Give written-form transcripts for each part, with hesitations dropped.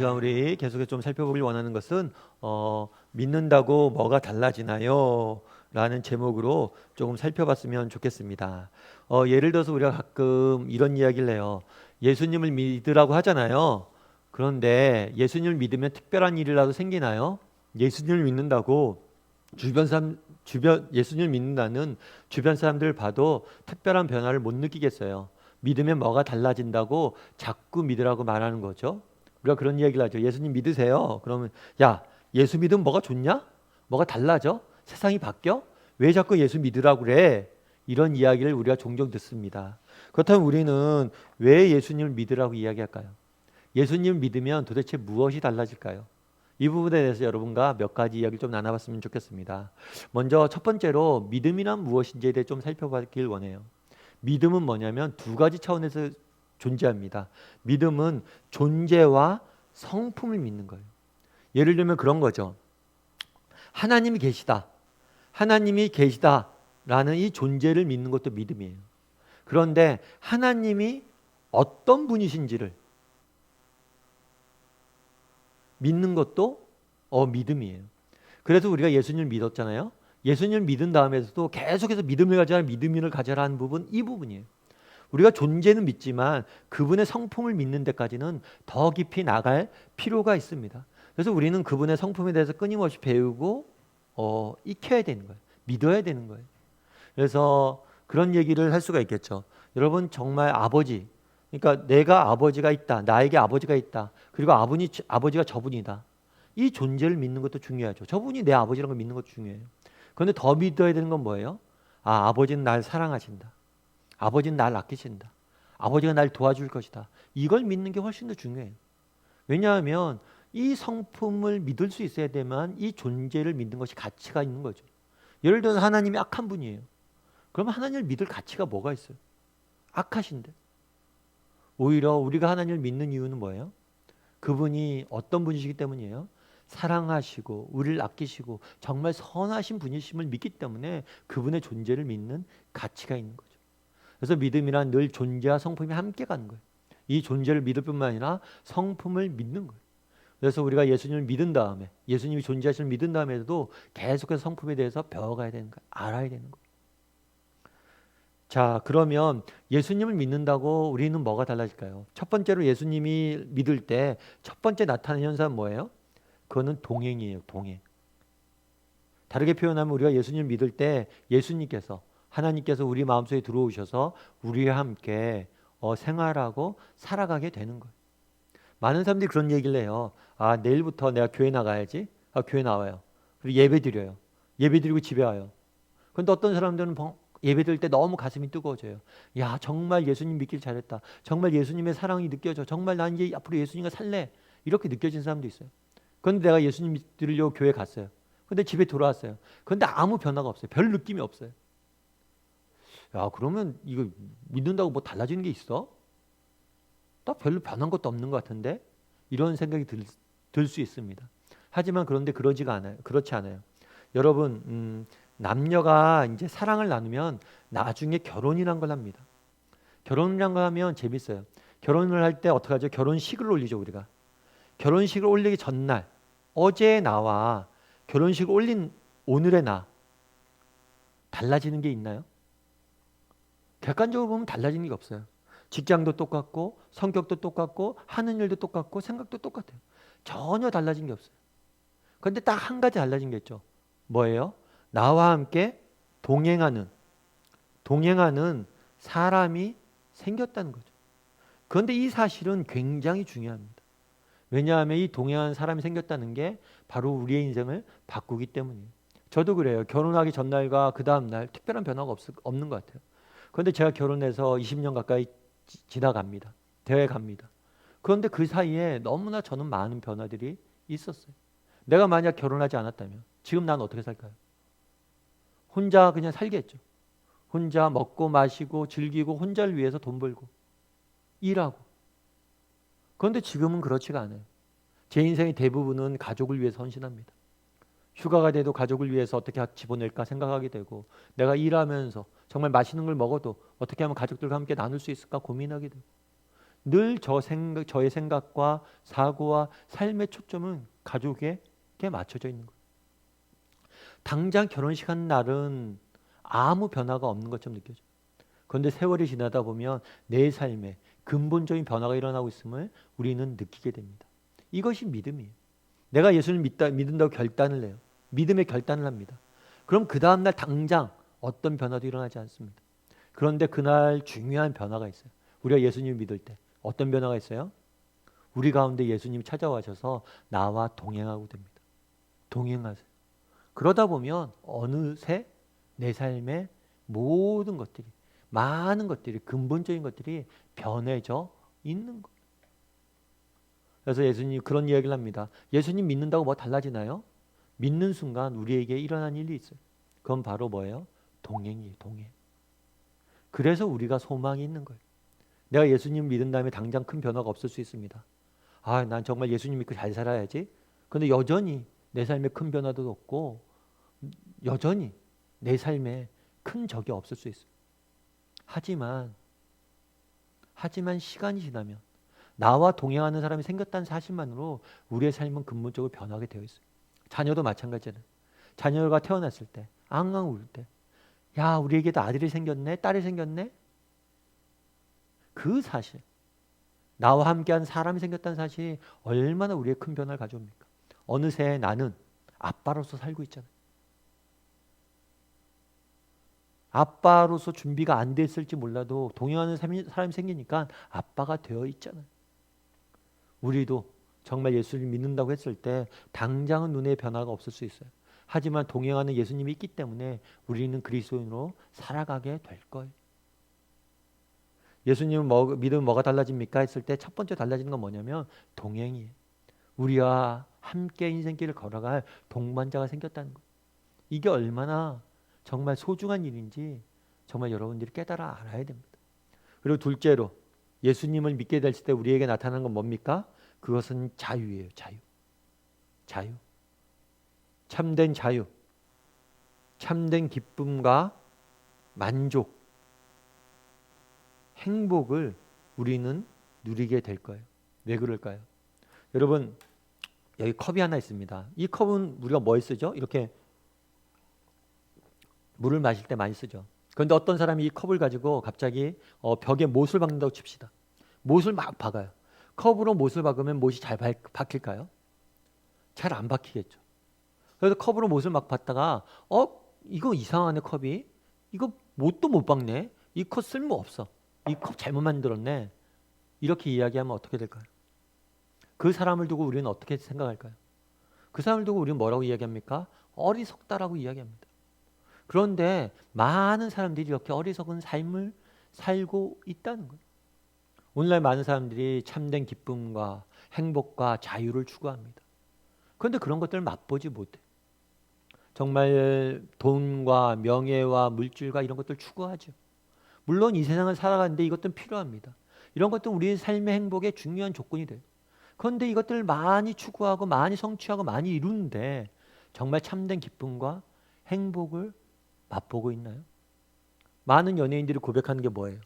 시간 우리 계속해서 좀 살펴보길 원하는 것은 믿는다고 뭐가 달라지나요? 라는 제목으로 조금 살펴봤으면 좋겠습니다. 예를 들어서 우리가 가끔 이런 이야기를 해요. 예수님을 믿으라고 하잖아요. 그런데 예수님을 믿으면 특별한 일이라도 생기나요? 예수님을 믿는다고 예수님을 믿는다는 주변 사람들을 봐도 특별한 변화를 못 느끼겠어요. 믿으면 뭐가 달라진다고 자꾸 믿으라고 말하는 거죠. 우리가 그런 이야기를 하죠. 예수님 믿으세요. 그러면 야, 예수 믿으면 뭐가 좋냐? 뭐가 달라져? 세상이 바뀌어? 왜 자꾸 예수 믿으라고 그래? 이런 이야기를 우리가 종종 듣습니다. 그렇다면 우리는 왜 예수님을 믿으라고 이야기할까요? 예수님을 믿으면 도대체 무엇이 달라질까요? 이 부분에 대해서 여러분과 몇 가지 이야기를 좀 나눠봤으면 좋겠습니다. 먼저 첫 번째로 믿음이란 무엇인지에 대해 좀 살펴보길 원해요. 믿음은 뭐냐면 두 가지 차원에서 존재합니다. 믿음은 존재와 성품을 믿는 거예요. 예를 들면 그런 거죠. 하나님이 계시다. 하나님이 계시다라는 이 존재를 믿는 것도 믿음이에요. 그런데 하나님이 어떤 분이신지를 믿는 것도 믿음이에요. 그래서 우리가 예수님을 믿었잖아요. 예수님을 믿은 다음에서도 계속해서 믿음을 가져라 하는 부분, 이 부분이에요. 우리가 존재는 믿지만 그분의 성품을 믿는 데까지는 더 깊이 나갈 필요가 있습니다. 그래서 우리는 그분의 성품에 대해서 끊임없이 배우고 익혀야 되는 거예요. 믿어야 되는 거예요. 그래서 그런 얘기를 할 수가 있겠죠. 여러분 정말 아버지, 그러니까 내가 아버지가 있다. 나에게 아버지가 있다. 그리고 아버지가 저분이다. 이 존재를 믿는 것도 중요하죠. 저분이 내 아버지라는 걸 믿는 것도 중요해요. 그런데 더 믿어야 되는 건 뭐예요? 아버지는 날 사랑하신다. 아버지는 날 아끼신다. 아버지가 날 도와줄 것이다. 이걸 믿는 게 훨씬 더 중요해요. 왜냐하면 이 성품을 믿을 수 있어야 되면 이 존재를 믿는 것이 가치가 있는 거죠. 예를 들어서 하나님이 악한 분이에요. 그러면 하나님을 믿을 가치가 뭐가 있어요? 악하신데. 오히려 우리가 하나님을 믿는 이유는 뭐예요? 그분이 어떤 분이시기 때문이에요? 사랑하시고 우리를 아끼시고 정말 선하신 분이심을 믿기 때문에 그분의 존재를 믿는 가치가 있는 거죠. 그래서 믿음이란 늘 존재와 성품이 함께 가는 거예요. 이 존재를 믿을 뿐만 아니라 성품을 믿는 거예요. 그래서 우리가 예수님을 믿은 다음에, 예수님이 존재하심을 믿은 다음에도 계속해서 성품에 대해서 배워가야 되는 거예요. 알아야 되는 거예요. 자, 그러면 예수님을 믿는다고 우리는 뭐가 달라질까요? 첫 번째로 예수님이 믿을 때 첫 번째 나타나는 현상은 뭐예요? 그거는 동행이에요. 동행. 다르게 표현하면 우리가 예수님을 믿을 때 하나님께서 우리 마음속에 들어오셔서 우리와 함께 생활하고 살아가게 되는 거예요. 많은 사람들이 그런 얘기를 해요. 내일부터 내가 교회 나가야지. 교회 나와요. 그리고 예배 드려요. 예배 드리고 집에 와요. 그런데 어떤 사람들은 예배 드릴 때 너무 가슴이 뜨거워져요. 야, 정말 예수님 믿길 잘했다. 정말 예수님의 사랑이 느껴져. 정말 난 이제 앞으로 예수님과 살래. 이렇게 느껴진 사람도 있어요. 그런데 내가 예수님 믿으려고 교회 갔어요. 근데 집에 돌아왔어요. 그런데 아무 변화가 없어요. 별 느낌이 없어요. 야, 그러면 이거 믿는다고 뭐 달라지는 게 있어? 딱 별로 변한 것도 없는 것 같은데? 이런 생각이 들 수 있습니다. 하지만 그런데 그렇지 않아요. 여러분, 남녀가 이제 사랑을 나누면 나중에 결혼이란 걸 합니다. 결혼이란 걸 하면 재밌어요. 결혼을 할 때 어떻게 하죠? 결혼식을 올리죠, 우리가. 결혼식을 올리기 전날, 어제의 나와 결혼식을 올린 오늘의 나, 달라지는 게 있나요? 객관적으로 보면 달라지는 게 없어요. 직장도 똑같고 성격도 똑같고 하는 일도 똑같고 생각도 똑같아요. 전혀 달라진 게 없어요. 그런데 딱 한 가지 달라진 게 있죠. 뭐예요? 나와 함께 동행하는 사람이 생겼다는 거죠. 그런데 이 사실은 굉장히 중요합니다. 왜냐하면 이 동행하는 사람이 생겼다는 게 바로 우리의 인생을 바꾸기 때문이에요. 저도 그래요. 결혼하기 전날과 그 다음날 특별한 변화가 없는 것 같아요. 그런데 제가 결혼해서 20년 가까이 지나갑니다. 되어 갑니다. 그런데 그 사이에 너무나 저는 많은 변화들이 있었어요. 내가 만약 결혼하지 않았다면 지금 난 어떻게 살까요? 혼자 그냥 살겠죠. 혼자 먹고 마시고 즐기고 혼자를 위해서 돈 벌고 일하고. 그런데 지금은 그렇지가 않아요. 제 인생의 대부분은 가족을 위해서 헌신합니다. 휴가가 돼도 가족을 위해서 어떻게 같이 보낼까 생각하게 되고, 내가 일하면서 정말 맛있는 걸 먹어도 어떻게 하면 가족들과 함께 나눌 수 있을까 고민하게 되고, 늘 저의 생각과 사고와 삶의 초점은 가족에게 맞춰져 있는 거예요. 당장 결혼식 한 날은 아무 변화가 없는 것처럼 느껴져요. 그런데 세월이 지나다 보면 내 삶에 근본적인 변화가 일어나고 있음을 우리는 느끼게 됩니다. 이것이 믿음이에요. 내가 예수를 믿는다고 결단을 해요. 믿음의 결단을 합니다. 그럼 그 다음날 당장 어떤 변화도 일어나지 않습니다. 그런데 그날 중요한 변화가 있어요. 우리가 예수님을 믿을 때 어떤 변화가 있어요? 우리 가운데 예수님이 찾아와셔서 나와 동행하고 됩니다. 동행하세요. 그러다 보면 어느새 내 삶의 모든 것들이, 많은 것들이, 근본적인 것들이 변해져 있는 거예요. 그래서 예수님이 그런 이야기를 합니다. 예수님 믿는다고 뭐 달라지나요? 믿는 순간 우리에게 일어난 일이 있어요. 그건 바로 뭐예요? 동행이에요. 동행. 그래서 우리가 소망이 있는 거예요. 내가 예수님 믿은 다음에 당장 큰 변화가 없을 수 있습니다. 아, 난 정말 예수님 믿고 잘 살아야지. 근데 여전히 내 삶에 큰 변화도 없고 여전히 내 삶에 큰 적이 없을 수 있어요. 하지만 시간이 지나면 나와 동행하는 사람이 생겼다는 사실만으로 우리의 삶은 근본적으로 변하게 되어 있어요. 자녀도 마찬가지잖아요. 자녀가 태어났을 때 앙앙 울 때, 야, 우리에게도 아들이 생겼네, 딸이 생겼네. 그 사실, 나와 함께한 사람이 생겼다는 사실이 얼마나 우리의 큰 변화를 가져옵니까? 어느새 나는 아빠로서 살고 있잖아요. 아빠로서 준비가 안 됐을지 몰라도 동행하는 사람이 생기니까 아빠가 되어 있잖아요. 우리도 정말 예수를 믿는다고 했을 때 당장은 눈에 변화가 없을 수 있어요. 하지만 동행하는 예수님이 있기 때문에 우리는 그리스도인으로 살아가게 될 거예요. 예수님을 믿으면 뭐가 달라집니까? 했을 때 첫 번째 달라지는 건 뭐냐면 동행이에요. 우리와 함께 인생길을 걸어갈 동반자가 생겼다는 거예요. 이게 얼마나 정말 소중한 일인지 정말 여러분들이 깨달아 알아야 됩니다. 그리고 둘째로 예수님을 믿게 될 때 우리에게 나타나는 건 뭡니까? 그것은 자유예요. 자유. 참된 자유. 참된 기쁨과 만족, 행복을 우리는 누리게 될 거예요. 왜 그럴까요? 여러분, 여기 컵이 하나 있습니다. 이 컵은 우리가 뭐에 쓰죠? 이렇게 물을 마실 때 많이 쓰죠. 그런데 어떤 사람이 이 컵을 가지고 갑자기 벽에 못을 박는다고 칩시다. 못을 막 박아요. 컵으로 못을 박으면 못이 잘 박힐까요? 잘 안 박히겠죠. 그래서 컵으로 못을 막 박다가 이거 이상하네 컵이. 이거 못도 못 박네. 이 컵 쓸모 없어. 이 컵 잘못 만들었네. 이렇게 이야기하면 어떻게 될까요? 그 사람을 두고 우리는 어떻게 생각할까요? 그 사람을 두고 우리는 뭐라고 이야기합니까? 어리석다라고 이야기합니다. 그런데 많은 사람들이 이렇게 어리석은 삶을 살고 있다는 거예요. 오늘날 많은 사람들이 참된 기쁨과 행복과 자유를 추구합니다. 그런데 그런 것들을 맛보지 못해. 정말 돈과 명예와 물질과 이런 것들 추구하죠. 물론 이 세상을 살아가는데 이것들은 필요합니다. 이런 것들은 우리의 삶의 행복의 중요한 조건이 돼요. 그런데 이것들을 많이 추구하고 많이 성취하고 많이 이루는데 정말 참된 기쁨과 행복을 맛보고 있나요? 많은 연예인들이 고백하는 게 뭐예요?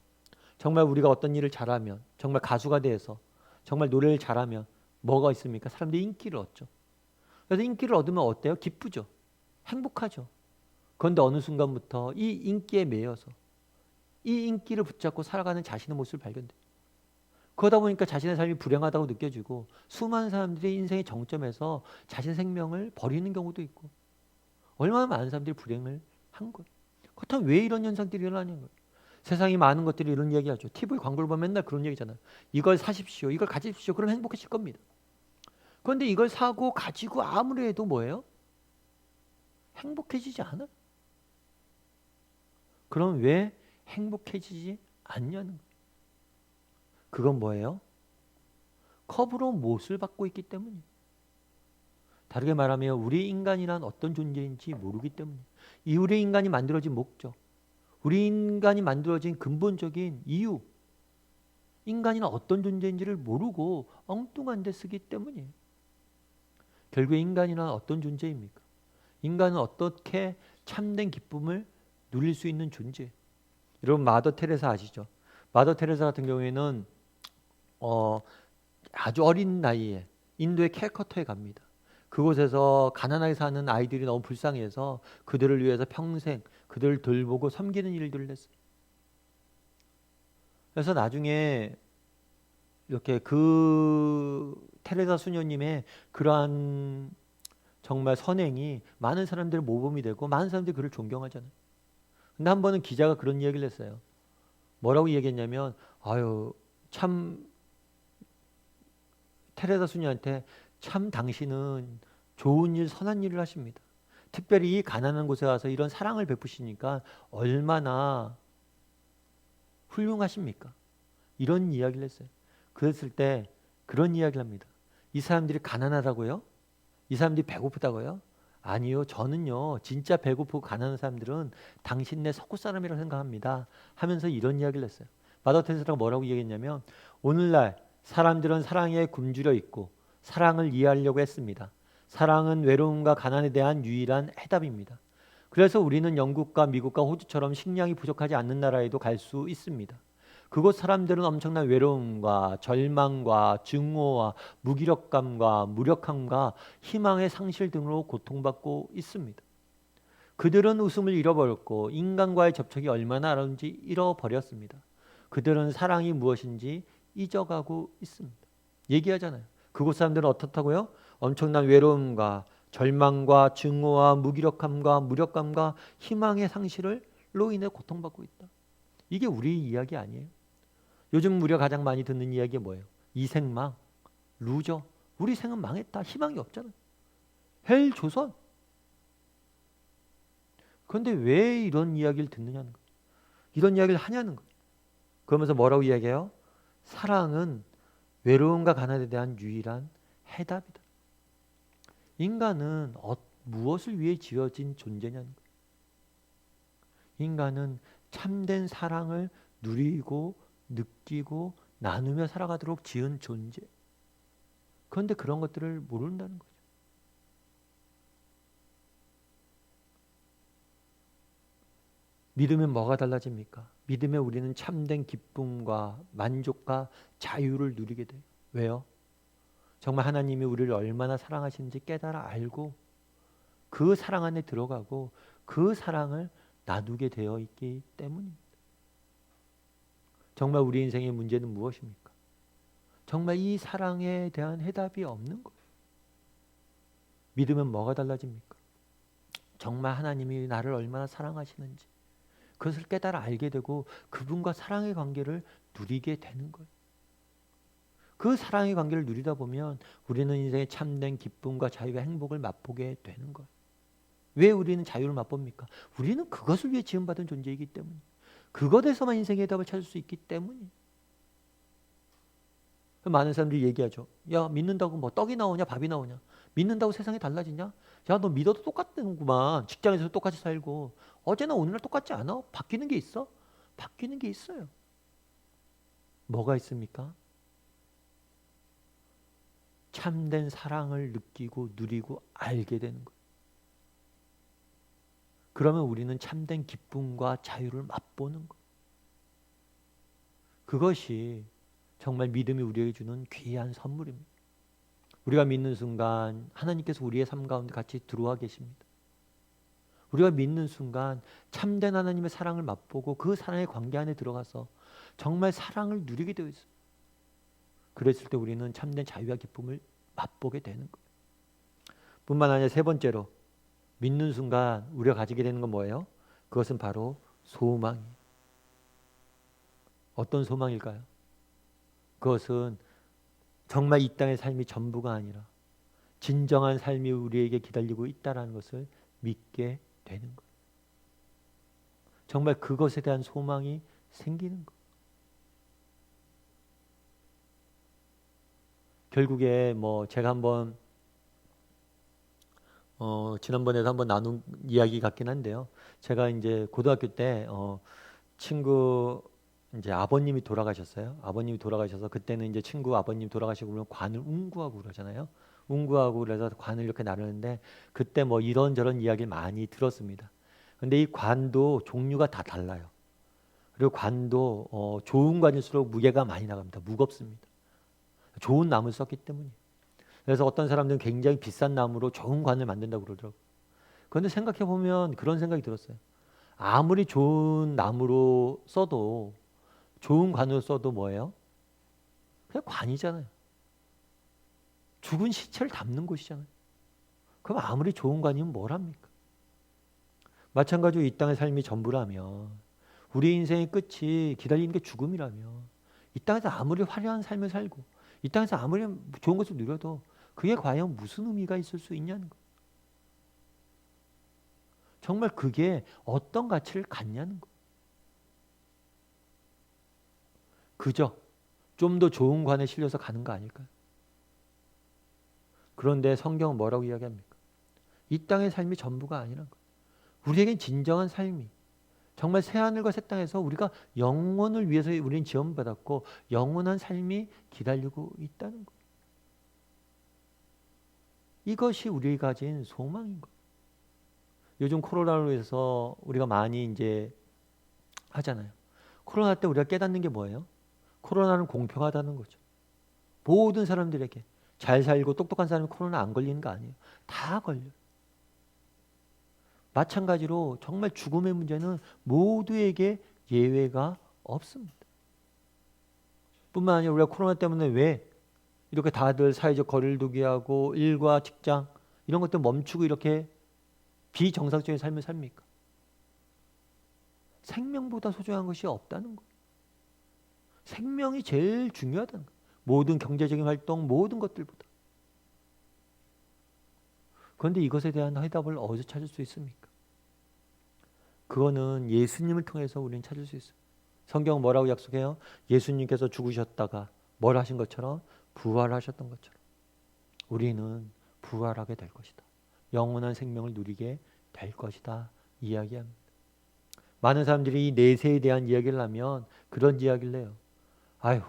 정말 우리가 어떤 일을 잘하면, 정말 가수가 돼서 정말 노래를 잘하면 뭐가 있습니까? 사람들이 인기를 얻죠. 그래서 인기를 얻으면 어때요? 기쁘죠. 행복하죠. 그런데 어느 순간부터 이 인기에 매여서 이 인기를 붙잡고 살아가는 자신의 모습을 발견돼요. 그러다 보니까 자신의 삶이 불행하다고 느껴지고 수많은 사람들이 인생의 정점에서 자신의 생명을 버리는 경우도 있고 얼마나 많은 사람들이 불행을 한 거예요. 그렇다면 왜 이런 현상들이 일어나는 거예요? 세상이 많은 것들이 이런 이야기하죠. TV 광고를 보면 맨날 그런 얘기잖아요. 이걸 사십시오. 이걸 가지십시오. 그럼 행복해질 겁니다. 그런데 이걸 사고 가지고 아무리 해도 뭐예요? 행복해지지 않아요. 그럼 왜 행복해지지 않냐는 거예요. 그건 뭐예요? 컵으로 못을 받고 있기 때문이에요. 다르게 말하면 우리 인간이란 어떤 존재인지 모르기 때문이에요. 이 우리 인간이 만들어진 목적, 우리 인간이 만들어진 근본적인 이유, 인간이란 어떤 존재인지를 모르고 엉뚱한 데 쓰기 때문이에요. 결국에 인간이란 어떤 존재입니까? 인간은 어떻게 참된 기쁨을 누릴 수 있는 존재예요. 여러분 마더 테레사 아시죠? 마더 테레사 같은 경우에는 아주 어린 나이에 인도의 캘커타에 갑니다. 그곳에서 가난하게 사는 아이들이 너무 불쌍해서 그들을 위해서 평생 그들을 돌보고 섬기는 일들을 했어요. 그래서 나중에 이렇게 그 테레사 수녀님의 그러한 정말 선행이 많은 사람들의 모범이 되고 많은 사람들이 그를 존경하잖아요. 근데 한 번은 기자가 그런 이야기를 했어요. 뭐라고 얘기했냐면, 아유, 참 테레사 수녀한테 참 당신은 좋은 일, 선한 일을 하십니다. 특별히 이 가난한 곳에 와서 이런 사랑을 베푸시니까 얼마나 훌륭하십니까? 이런 이야기를 했어요. 그랬을 때 그런 이야기를 합니다. 이 사람들이 가난하다고요? 이 사람들이 배고프다고요? 아니요. 저는요. 진짜 배고프고 가난한 사람들은 당신네 석구 사람이라고 생각합니다. 하면서 이런 이야기를 했어요. 마더 테레사가 뭐라고 얘기했냐면, 오늘날 사람들은 사랑에 굶주려 있고 사랑을 이해하려고 했습니다. 사랑은 외로움과 가난에 대한 유일한 해답입니다. 그래서 우리는 영국과 미국과 호주처럼 식량이 부족하지 않는 나라에도 갈 수 있습니다. 그곳 사람들은 엄청난 외로움과 절망과 증오와 무기력감과 무력함과 희망의 상실 등으로 고통받고 있습니다. 그들은 웃음을 잃어버렸고 인간과의 접촉이 얼마나 어려운지 잃어버렸습니다. 그들은 사랑이 무엇인지 잊어가고 있습니다. 얘기하잖아요. 그곳 사람들은 어떻다고요? 엄청난 외로움과 절망과 증오와 무기력함과 무력감과 희망의 상실로 인해 고통받고 있다. 이게 우리 이야기 아니에요. 요즘 우리가 가장 많이 듣는 이야기가 뭐예요? 이생망, 루저. 우리 생은 망했다. 희망이 없잖아. 헬 조선. 그런데 왜 이런 이야기를 듣느냐는 거예요. 이런 이야기를 하냐는 거예요. 그러면서 뭐라고 이야기해요? 사랑은 외로움과 가난에 대한 유일한 해답이다. 인간은 무엇을 위해 지어진 존재냐는 거예요. 인간은 참된 사랑을 누리고 느끼고 나누며 살아가도록 지은 존재. 그런데 그런 것들을 모른다는 거죠. 믿으면 뭐가 달라집니까? 믿으면 우리는 참된 기쁨과 만족과 자유를 누리게 돼요. 왜요? 정말 하나님이 우리를 얼마나 사랑하시는지 깨달아 알고 그 사랑 안에 들어가고 그 사랑을 나누게 되어 있기 때문입니다. 정말 우리 인생의 문제는 무엇입니까? 정말 이 사랑에 대한 해답이 없는 거예요. 믿으면 뭐가 달라집니까? 정말 하나님이 나를 얼마나 사랑하시는지 그것을 깨달아 알게 되고 그분과 사랑의 관계를 누리게 되는 거예요. 그 사랑의 관계를 누리다 보면 우리는 인생의 참된 기쁨과 자유와 행복을 맛보게 되는 거예요. 왜 우리는 자유를 맛봅니까? 우리는 그것을 위해 지음받은 존재이기 때문에, 그것에서만 인생의 해답을 찾을 수 있기 때문에. 많은 사람들이 얘기하죠. 야, 믿는다고 뭐 떡이 나오냐 밥이 나오냐. 믿는다고 세상이 달라지냐? 야, 너 믿어도 똑같구만. 직장에서 똑같이 살고. 어제나 오늘날 똑같지 않아? 바뀌는 게 있어? 바뀌는 게 있어요. 뭐가 있습니까? 참된 사랑을 느끼고 누리고 알게 되는 거예요. 그러면 우리는 참된 기쁨과 자유를 맛보는 거예요. 그것이 정말 믿음이 우리에게 주는 귀한 선물입니다. 우리가 믿는 순간 하나님께서 우리의 삶 가운데 같이 들어와 계십니다. 우리가 믿는 순간 참된 하나님의 사랑을 맛보고 그 사랑의 관계 안에 들어가서 정말 사랑을 누리게 되어 있어요. 그랬을 때 우리는 참된 자유와 기쁨을 맛보게 되는 거예요. 뿐만 아니라 세 번째로 믿는 순간 우리가 가지게 되는 건 뭐예요? 그것은 바로 소망이에요. 어떤 소망일까요? 그것은 정말 이 땅의 삶이 전부가 아니라 진정한 삶이 우리에게 기다리고 있다는 것을 믿게 되는 거예요. 정말 그것에 대한 소망이 생기는 거예요. 결국에 제가 한번 지난번에도 한번 나눈 이야기 같긴 한데요. 제가 이제 고등학교 때 친구 이제 아버님이 돌아가셨어요. 아버님이 돌아가셔서 그때는 이제 친구 아버님 돌아가시고 그러면 관을 운구하고 그러잖아요. 운구하고 그래서 관을 이렇게 나르는데 그때 이런저런 이야기를 많이 들었습니다. 근데 이 관도 종류가 다 달라요. 그리고 관도 좋은 관일수록 무게가 많이 나갑니다. 무겁습니다. 좋은 나무를 썼기 때문이에요. 그래서 어떤 사람들은 굉장히 비싼 나무로 좋은 관을 만든다고 그러더라고요. 그런데 생각해 보면 그런 생각이 들었어요. 아무리 좋은 나무로 써도, 좋은 관으로 써도 뭐예요? 그냥 관이잖아요. 죽은 시체를 담는 곳이잖아요. 그럼 아무리 좋은 관이면 뭘 합니까? 마찬가지로 이 땅의 삶이 전부라면, 우리 인생의 끝이 기다리는 게 죽음이라면, 이 땅에서 아무리 화려한 삶을 살고 이 땅에서 아무리 좋은 것을 누려도 그게 과연 무슨 의미가 있을 수 있냐는 거예요. 정말 그게 어떤 가치를 갖냐는 거예요. 그저 좀 더 좋은 관에 실려서 가는 거 아닐까요? 그런데 성경은 뭐라고 이야기합니까? 이 땅의 삶이 전부가 아니란 거예요. 우리에겐 진정한 삶이, 정말 새하늘과 새 땅에서 우리가 영원을 위해서 우리는 지원받았고 영원한 삶이 기다리고 있다는 거예요. 이것이 우리가 가진 소망인 거예요. 요즘 코로나로 해서 우리가 많이 이제 하잖아요. 코로나 때 우리가 깨닫는 게 뭐예요? 코로나는 공평하다는 거죠. 모든 사람들에게 잘 살고 똑똑한 사람이 코로나 안 걸리는 거 아니에요. 다 걸려요. 마찬가지로 정말 죽음의 문제는 모두에게 예외가 없습니다. 뿐만 아니라 우리가 코로나 때문에 왜 이렇게 다들 사회적 거리를 두게 하고 일과 직장 이런 것들 멈추고 이렇게 비정상적인 삶을 삽니까? 생명보다 소중한 것이 없다는 거예요. 생명이 제일 중요하다는 거예요. 모든 경제적인 활동, 모든 것들보다. 그런데 이것에 대한 해답을 어디서 찾을 수 있습니까? 그거는 예수님을 통해서 우리는 찾을 수 있어요. 성경은 뭐라고 약속해요? 예수님께서 죽으셨다가 뭘 하신 것처럼 부활하셨던 것처럼 우리는 부활하게 될 것이다. 영원한 생명을 누리게 될 것이다. 이야기합니다. 많은 사람들이 이 내세에 대한 이야기를 하면 그런 이야기를 해요. 아유,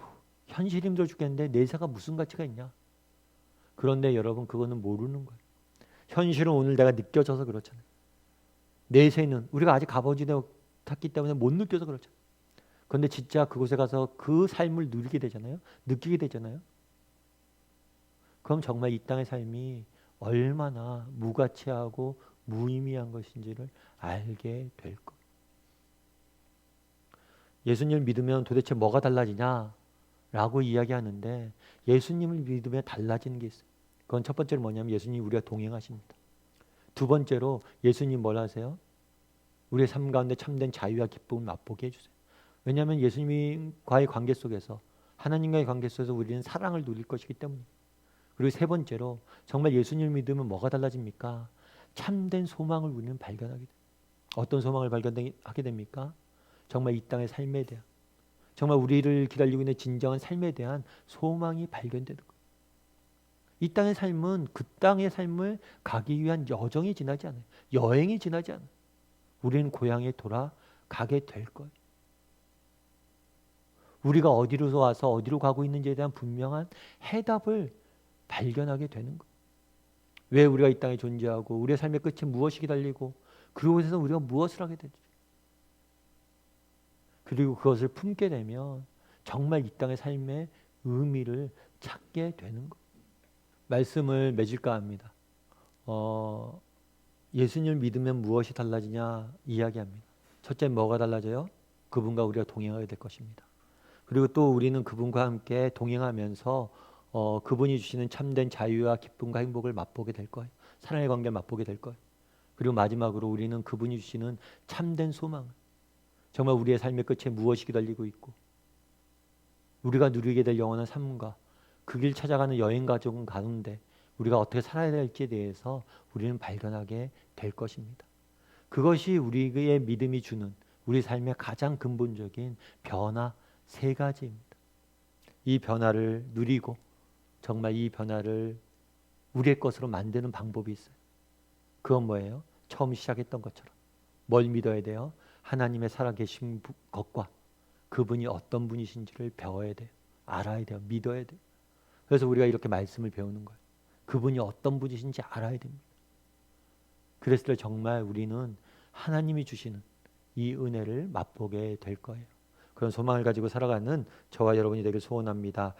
현실이 힘들어 죽겠는데 내세가 무슨 가치가 있냐? 그런데 여러분 그거는 모르는 거예요. 현실은 오늘 내가 느껴져서 그렇잖아요. 내세는 우리가 아직 가보지 못했기 때문에 못 느껴서 그렇잖아요. 그런데 진짜 그곳에 가서 그 삶을 누리게 되잖아요. 느끼게 되잖아요. 그럼 정말 이 땅의 삶이 얼마나 무가치하고 무의미한 것인지를 알게 될 거예요. 예수님을 믿으면 도대체 뭐가 달라지냐? 라고 이야기하는데 예수님을 믿으면 달라지는 게 있어요. 그건 첫 번째로 뭐냐면 예수님이 우리가 동행하십니다. 두 번째로 예수님 뭘 하세요? 우리의 삶 가운데 참된 자유와 기쁨을 맛보게 해주세요. 왜냐하면 예수님과의 관계 속에서 하나님과의 관계 속에서 우리는 사랑을 누릴 것이기 때문이에요. 그리고 세 번째로 정말 예수님을 믿으면 뭐가 달라집니까? 참된 소망을 우리는 발견하게 돼요. 어떤 소망을 발견하게 됩니까? 정말 이 땅의 삶에 대한, 정말 우리를 기다리고 있는 진정한 삶에 대한 소망이 발견되는 거예요. 이 땅의 삶은 그 땅의 삶을 가기 위한 여정이 지나지 않아요. 여행이 지나지 않아요. 우리는 고향에 돌아가게 될 거예요. 우리가 어디로 와서 어디로 가고 있는지에 대한 분명한 해답을 발견하게 되는 거예요. 왜 우리가 이 땅에 존재하고 우리의 삶의 끝이 무엇이 기다리고 그곳에서 우리가 무엇을 하게 되지? 그리고 그것을 품게 되면 정말 이 땅의 삶의 의미를 찾게 되는 거예요. 말씀을 맺을까 합니다. 예수님을 믿으면 무엇이 달라지냐 이야기합니다. 첫째 뭐가 달라져요? 그분과 우리가 동행하게 될 것입니다. 그리고 또 우리는 그분과 함께 동행하면서 그분이 주시는 참된 자유와 기쁨과 행복을 맛보게 될 거예요. 사랑의 관계를 맛보게 될 거예요. 그리고 마지막으로 우리는 그분이 주시는 참된 소망, 정말 우리의 삶의 끝에 무엇이 기다리고 있고 우리가 누리게 될 영원한 삶과 그 길 찾아가는 여행 가족 가운데 우리가 어떻게 살아야 될지에 대해서 우리는 발견하게 될 것입니다. 그것이 우리의 믿음이 주는 우리 삶의 가장 근본적인 변화 세 가지입니다. 이 변화를 누리고 정말 이 변화를 우리의 것으로 만드는 방법이 있어요. 그건 뭐예요? 처음 시작했던 것처럼 뭘 믿어야 돼요? 하나님의 살아계신 것과 그분이 어떤 분이신지를 배워야 돼요. 알아야 돼요. 믿어야 돼요. 그래서 우리가 이렇게 말씀을 배우는 거예요. 그분이 어떤 분이신지 알아야 됩니다. 그랬을 때 정말 우리는 하나님이 주시는 이 은혜를 맛보게 될 거예요. 그런 소망을 가지고 살아가는 저와 여러분이 되길 소원합니다.